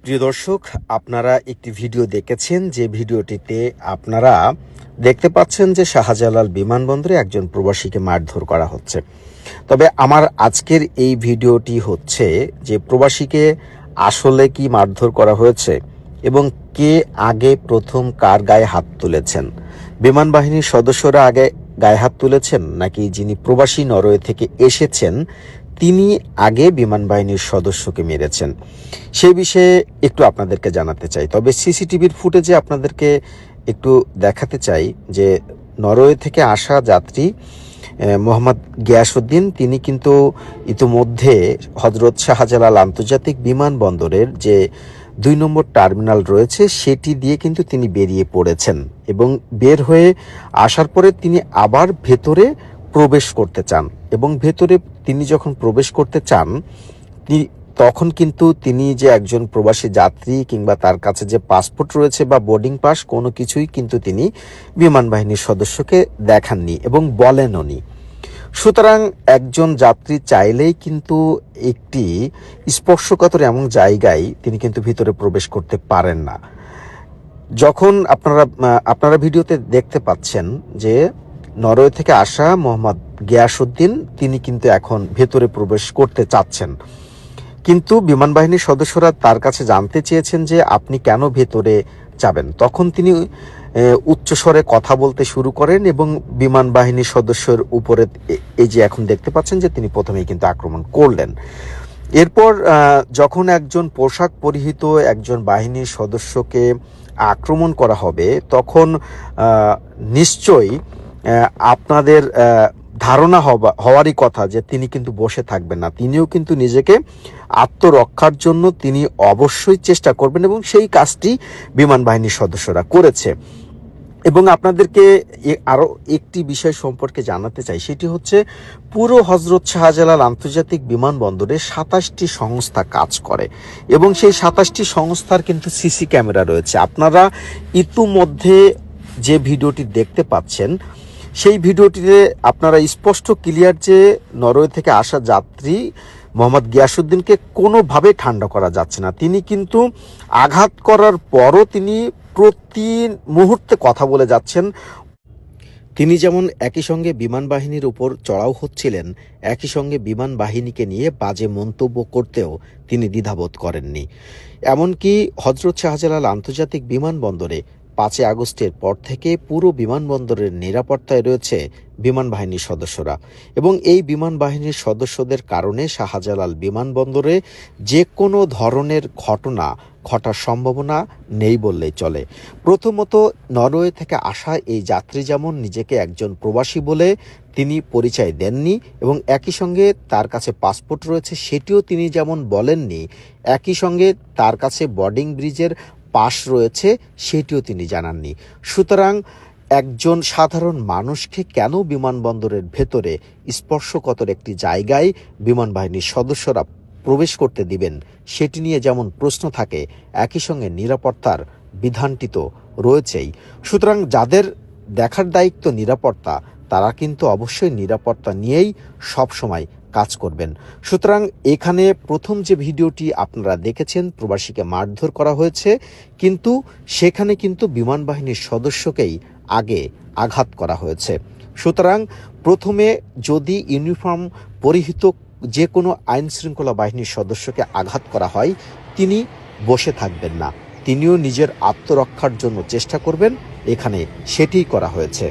প্রিয় দর্শক, আপনারা একটি ভিডিও দেখেছেন, যে ভিডিওটিতে আপনারা দেখতে পাচ্ছেন যে শাহজালাল বিমানবন্দরে একজন প্রবাসীকে মারধর করা হচ্ছে। তবে আমার আজকের এই ভিডিওটি হচ্ছে যে প্রবাসীকে আসলে কি মারধর করা হয়েছে এবং কে আগে প্রথম কার গায়ে হাত তুলেছেন। বিমান বাহিনীর সদস্যরা আগে গায়ে হাত তুলেছেন, নাকি যিনি প্রবাসী নরওয়ে থেকে এসেছেন তিনি আগে বিমান বাহিনীর সদস্যকে মেরেছেন, সেই বিষয়ে একটু আপনাদেরকে জানাতে চাই। তবে সিসিটিভির ফুটেজে আপনাদেরকে একটু দেখাতে চাই যে নরওয়ে থেকে আসা যাত্রী মোহাম্মদ গিয়াসউদ্দিন, তিনি কিন্তু ইতিমধ্যে হজরত শাহজালাল আন্তর্জাতিক বিমানবন্দরের যে ২ নম্বর টার্মিনাল রয়েছে সেটি দিয়ে কিন্তু তিনি বেরিয়ে পড়েছেন এবং বের হয়ে আসার পরে তিনি আবার ভেতরে প্রবেশ করতে চান এবং ভেতরে তিনি যখন প্রবেশ করতে চান তখন কিন্তু তিনি যে একজন প্রবাসী যাত্রী কিংবা তার কাছে যে পাসপোর্ট রয়েছে বা বোর্ডিং পাস কোনো কিছুই কিন্তু তিনি বিমান বাহিনীর সদস্যকে দেখাননি এবং বলেননি। সুতরাং একজন যাত্রী চাইলেই কিন্তু একটি স্পর্শকাতর এমন জায়গায় তিনি কিন্তু ভিতরে প্রবেশ করতে পারেন না। যখন আপনারা ভিডিওতে দেখতে পাচ্ছেন যে নরওয়ে থেকে আসা মোহাম্মদ গিয়াসউদ্দিন, তিনি কিন্তু এখন ভেতরে প্রবেশ করতে চাচ্ছেন, কিন্তু বিমান বাহিনীর সদস্যরা তার কাছে জানতে চেয়েছেন যে আপনি কেন ভেতরে যাবেন। তখন তিনি উচ্চস্বরে কথা বলতে শুরু করেন এবং বিমান বাহিনীর সদস্যের উপরে এই যে এখন দেখতে পাচ্ছেন যে তিনি প্রথমেই কিন্তু আক্রমণ করলেন। এরপর যখন একজন পোশাক পরিহিত একজন বাহিনীর সদস্যকে আক্রমণ করা হবে তখন নিশ্চয়ই আপনাদের ধারণা হওয়ারই কথা যে তিনি কিন্তু বসে থাকবেন না, তিনিও কিন্তু নিজেকে আত্মরক্ষার জন্য তিনি অবশ্যই চেষ্টা করবেন এবং সেই কাজটি বিমান বাহিনীর সদস্যরা করেছে। এবং আপনাদেরকে আরও একটি বিষয় সম্পর্কে জানাতে চাই, সেটি হচ্ছে পুরো হজরত শাহজালাল আন্তর্জাতিক বিমানবন্দরে ২৭টি সংস্থা কাজ করে এবং সেই ২৭টি সংস্থার কিন্তু সিসি ক্যামেরা রয়েছে। আপনারা ইতিমধ্যে যে ভিডিওটি দেখতে পাচ্ছেন সেই ভিডিওটিতে আপনারা স্পষ্ট ক্লিয়ার যে নরওয়ে থেকে আসা যাত্রী মোহাম্মদ গিয়াসউদ্দিনকে কোনোভাবে ঠান্ডা করা যাচ্ছে না। তিনি কিন্তু আঘাত করার পরও তিনি প্রতি মুহূর্তে কথা বলে যাচ্ছেন। তিনি যেমন একই সঙ্গে বিমান বাহিনীর উপর চড়াও হচ্ছিলেন, একই সঙ্গে বিমান বাহিনীকে নিয়ে বাজে মন্তব্য করতেও তিনি দ্বিধাবোধ করেননি। এমনকি হজরত শাহজালাল আন্তর্জাতিক বিমানবন্দরে ৫ আগস্টের পর থেকে পুরো বিমানবন্দরের নিরাপত্তায় রয়েছে বিমান বাহিনীর সদস্যরা এবং এই বিমান বাহিনীর সদস্যদের কারণে শাহজালাল বিমানবন্দরে যে কোনো ধরনের ঘটনা ঘটার সম্ভাবনা নেই বললেই চলে। প্রথমত, নরওয়ে থেকে আসা এই যাত্রী যেমন নিজেকে একজন প্রবাসী বলে তিনি পরিচয় দেননি এবং একই সঙ্গে তার কাছে পাসপোর্ট রয়েছে সেটিও তিনি যেমন বলেননি, একই সঙ্গে তার কাছে বোর্ডিং ব্রিজের পাস রয়েছে সেটিও তিনি জানাননি। সুতরাং একজন সাধারণ মানুষকে কেন বিমানবন্দরের ভেতরে স্পর্শকাতর একটি জায়গায় বিমান বাহিনীর সদস্যরা প্রবেশ করতে দিবেন সেটি নিয়ে যেমন প্রশ্ন থাকে, একই সঙ্গে নিরাপত্তার বিধানটি তো রয়েছেই। সুতরাং যাদের দেখার দায়িত্ব নিরাপত্তা, তারা কিন্তু অবশ্যই নিরাপত্তা নিয়েই সবসময় কাজ করবেন। সুতরাং এখানে প্রথম যে ভিডিওটি আপনারা দেখেছেন প্রবাসীকে মারধর করা হয়েছে, কিন্তু সেখানে কিন্তু বিমান বাহিনীর সদস্যকেই আগে আঘাত করা হয়েছে। সুতরাং প্রথমে যদি ইউনিফর্ম পরিহিত যে কোনো আইন শৃঙ্খলা বাহিনীর সদস্যকে আঘাত করা হয় তিনি বসে থাকবেন না, তিনিও নিজের আত্মরক্ষার জন্য চেষ্টা করবেন। এখানে সেটিই করা হয়েছে।